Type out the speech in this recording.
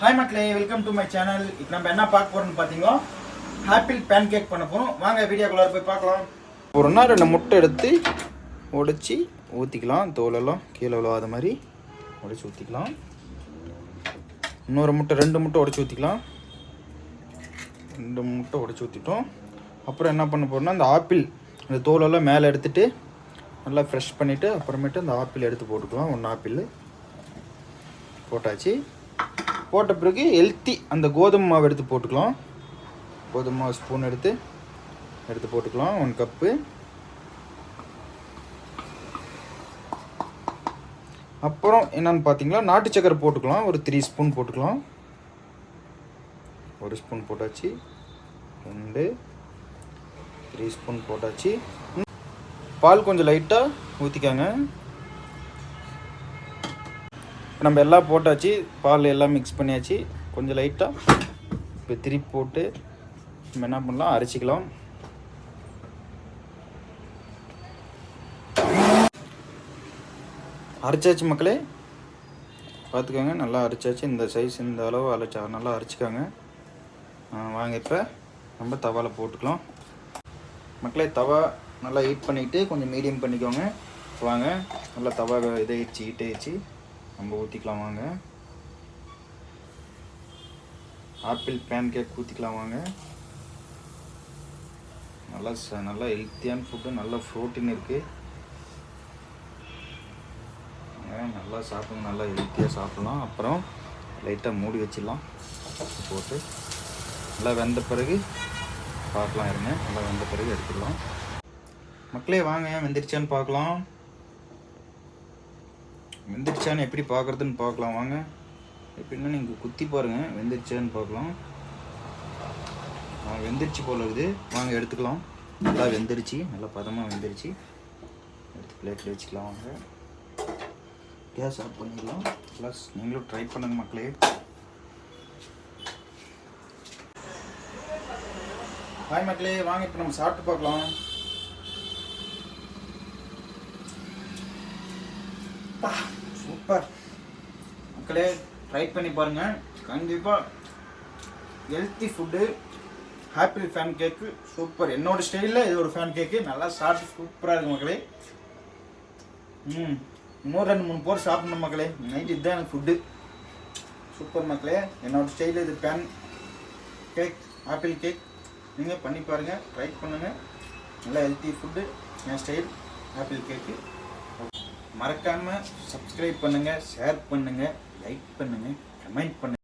Hi மக்களே, welcome to my channel. இப்போ நம்ம என்ன பார்க்க போகிறோம்னு பார்த்தீங்கன்னா ஆப்பிள் பேன் கேக் பண்ண போகிறோம். வாங்க வீடியோக்குள்ளார போய் பார்க்கலாம். ஒரு நாள் 2 முட்டை எடுத்து உடைச்சி ஊற்றிக்கலாம். தோலெல்லாம் கீழே விழாத மாதிரி உடைச்சி ஊற்றிக்கலாம். இன்னொரு முட்டை 2 முட்டை உடைச்சி ஊற்றிக்கலாம். 2 முட்டை உடைச்சி ஊற்றிட்டோம். அப்புறம் என்ன பண்ண போகிறோம்னா அந்த ஆப்பிள் அந்த தோலெல்லாம் மேலே எடுத்துகிட்டு நல்லா ஃப்ரெஷ் பண்ணிவிட்டு அப்புறமேட்டு அந்த ஆப்பிள் எடுத்து போட்டுக்கலாம். 1 ஆப்பிள் போட்டாச்சு. போட்ட பிறகு ஹெல்த்தி அந்த கோதுமை மாவு எடுத்து போட்டுக்கலாம். கோதுமை மாவு ஸ்பூன் எடுத்து போட்டுக்கலாம். 1 கப்பு. அப்புறம் என்னன்னு பார்த்தீங்களா, நாட்டு சக்கரை போட்டுக்கலாம். ஒரு 3 ஸ்பூன் போட்டுக்கலாம். 1 ஸ்பூன் போட்டாச்சு. 2 3 ஸ்பூன் போட்டாச்சு. பால் கொஞ்சம் லைட்டாக ஊற்றிக்காங்க. நம்ம எல்லாம் போட்டாச்சு. பால் எல்லாம் மிக்ஸ் பண்ணியாச்சு. கொஞ்சம் லைட்டாக இப்போ திருப்பி போட்டு நம்ம என்ன பண்ணலாம், அரைச்சிக்கலாம். அரைச்சாச்சு மக்களே, பார்த்துக்கோங்க. நல்லா அரைச்சாச்சு. இந்த சைஸ் இந்த அளவு நல்லா அரைச்சிக்காங்க. வாங்க இப்போ நம்ம தவாவில் போட்டுக்கலாம். மக்களே, தவா நல்லா ஹீட் பண்ணிவிட்டு கொஞ்சம் மீடியம் பண்ணிக்கோங்க. வாங்க நல்லா தவா ஹீட் ஆயிடுச்சு. நம்ம ஊற்றிக்கலாம். வாங்க ஆப்பிள் பேன் கேக் ஊற்றிக்கலாம். வாங்க நல்லா ஹெல்த்தியான ஃபுட்டு, நல்ல ப்ரோட்டீன் இருக்குது. நல்லா சாப்பிடுங்க, நல்லா ஹெல்த்தியாக சாப்பிட்லாம். அப்புறம் லைட்டாக மூடி வச்சிடலாம். போட்டு நல்லா வெந்த பிறகு பார்க்கலாம். இருங்க, நல்லா வெந்த பிறகு எடுத்துடலாம். மக்களே வாங்க, வெந்துருச்சான்னு பார்க்கலாம். வெந்துருச்சான்னு எப்படி பார்க்குறதுன்னு பார்க்கலாம். வாங்க, எப்படின்னா நீங்கள் குத்தி பாருங்கள், வெந்துருச்சான்னு பார்க்கலாம். வெந்துருச்சு போல் இருக்குது. வாங்க எடுத்துக்கலாம். நல்லா வெந்துருச்சு, நல்லா பதமாக வெந்துருச்சு. எடுத்து பிளேட்டில் வச்சுக்கலாம். வாங்க கேஸ் ஆஃப் பண்ணிடலாம். ப்ளஸ் நீங்களும் ட்ரை பண்ணுங்கள் மக்களே. ஹாய் மக்களே, வாங்க இப்போ நம்ம சாப்பிட்டு பார்க்கலாம். சூப்பர் மக்களே, ட்ரை பண்ணி பாருங்கள். கண்டிப்பாக ஹெல்த்தி ஃபுட்டு. ஆப்பிள் ஃபேன் கேக்கு சூப்பர். என்னோடய ஸ்டைலில் இது ஒரு ஃபேன் கேக்கு. நல்லா சாப்பிட்டு சூப்பராக இருக்குது மக்களே. இன்னொரு 2-3 போர் சாப்பிடணும் மக்களே. நைட்டு இதுதான் எனக்கு ஃபுட்டு. சூப்பர் மக்களே, என்னோடய ஸ்டைலில் இது பேன் கேக், ஆப்பிள் கேக். நீங்கள் பண்ணி பாருங்கள், ட்ரை பண்ணுங்கள். நல்லா ஹெல்த்தி ஃபுட்டு. என் ஸ்டைல் ஆப்பிள் கேக்கு. மறக்காமல் சப்ஸ்கிரைப் பண்ணுங்கள், ஷேர் பண்ணுங்கள், லைக் பண்ணுங்கள், கமெண்ட் பண்ணுங்கள்.